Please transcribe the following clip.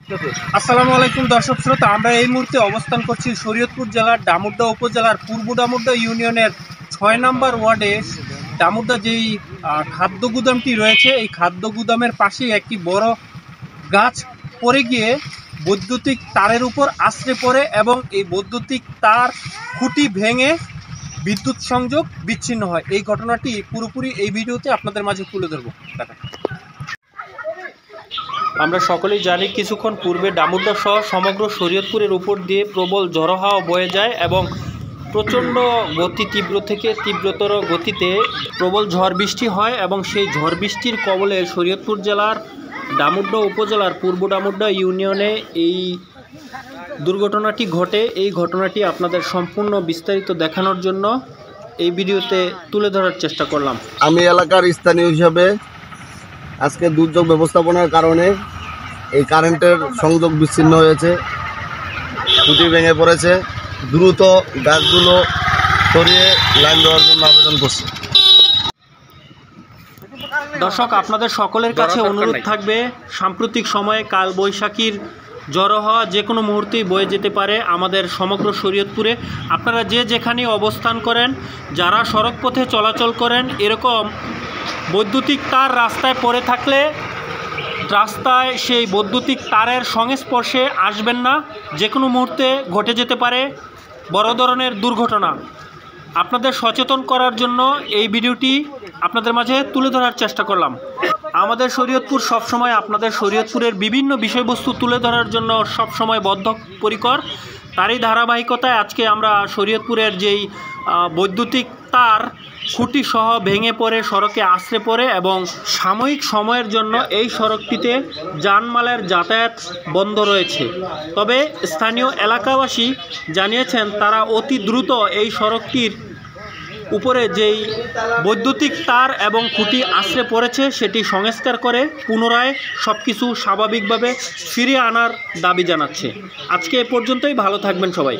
আসসালামু আলাইকুম দর্শক শ্রোতা, আমরা এই মুহূর্তে অবস্থান করছি শরীয়তপুর জেলার ডামুড্ডা উপজেলার পূর্ব ডামুড্ডা ইউনিয়নের ৬ নম্বর ওয়ার্ডে ডামুড্ডা যেই খাদ্য গুদামটি রয়েছে, এই খাদ্য গুদামের পাশেই একটি বড় গাছ পড়ে গিয়ে বৈদ্যুতিক তারের উপর আছড়ে পড়ে এবং এই বৈদ্যুতিক তার খুঁটি ভেঙে বিদ্যুৎ সংযোগ বিচ্ছিন্ন হয়। এই ঘটনাটি পুরোপুরি এই ভিডিওতে আপনাদের মাঝে তুলে ধরবো। আমরা সকলেই জানি, কিছুক্ষণ পূর্বে ডামুড্ডা সহ সমগ্র শরীয়তপুরের উপর দিয়ে প্রবল ঝড়ো হাওয়া বয়ে যায় এবং প্রচণ্ড গতি, তীব্র থেকে তীব্রতর গতিতে প্রবল ঝড় বৃষ্টি হয় এবং সেই ঝড় বৃষ্টির কবলে শরীয়তপুর জেলার ডামুড্ডা উপজেলার পূর্ব ডামুড্ডা ইউনিয়নে এই দুর্ঘটনাটি ঘটে। এই ঘটনাটি আপনাদের সম্পূর্ণ বিস্তারিত দেখানোর জন্য এই ভিডিওতে তুলে ধরার চেষ্টা করলাম। আমি এলাকার স্থানীয় হিসাবে আজকে দুর্যোগ ব্যবস্থাপনার কারণে এই কারেন্টের সংযোগ বিচ্ছিন্ন হয়েছে, খুঁটি ভেঙে পড়েছে। দ্রুত গাছগুলো সরিয়ে লাইন দেওয়ার জন্য আবেদন করছি। দর্শক, আপনাদের সকলের কাছে অনুরোধ থাকবে, সাম্প্রতিক সময়ে কাল বৈশাখীর ঝড়ো হওয়া যে কোনো মুহূর্তেই বয়ে যেতে পারে আমাদের সমগ্র শরীয়তপুরে। আপনারা যে যেখানে অবস্থান করেন, যারা সড়ক পথে চলাচল করেন, এরকম বৈদ্যুতিক তার রাস্তায় পড়ে থাকলে রাস্তায় সেই বৈদ্যুতিক তারের সংস্পর্শে আসবেন না। যে কোনো মুহূর্তে ঘটে যেতে পারে বড় ধরনের দুর্ঘটনা। আপনাদের সচেতন করার জন্য এই ভিডিওটি আপনাদের মাঝে তুলে ধরার চেষ্টা করলাম। আমাদের শরীয়তপুর সবসময় আপনাদের শরীয়তপুরের বিভিন্ন বিষয়বস্তু তুলে ধরার জন্য সবসময় বদ্ধপরিকর। তারই ধারাবাহিকতায় আজকে আমরা শরীয়তপুরের যেই বৈদ্যুতিক তার খুঁটি সহ ভেঙে পড়ে সড়কে আছড়ে পড়ে এবং সাময়িক সময়ের জন্য এই সড়কটিতে যানমালের যাতায়াত বন্ধ রয়েছে। তবে স্থানীয় এলাকাবাসী জানিয়েছেন তারা অতি দ্রুত এই সড়কটির উপরে যেই বৈদ্যুতিক তার এবং খুঁটি আছড়ে পড়েছে সেটি সংস্কার করে পুনরায় সব কিছু স্বাভাবিকভাবে ফিরিয়ে আনার দাবি জানাচ্ছে। আজকে এ পর্যন্তই। ভালো থাকবেন সবাই।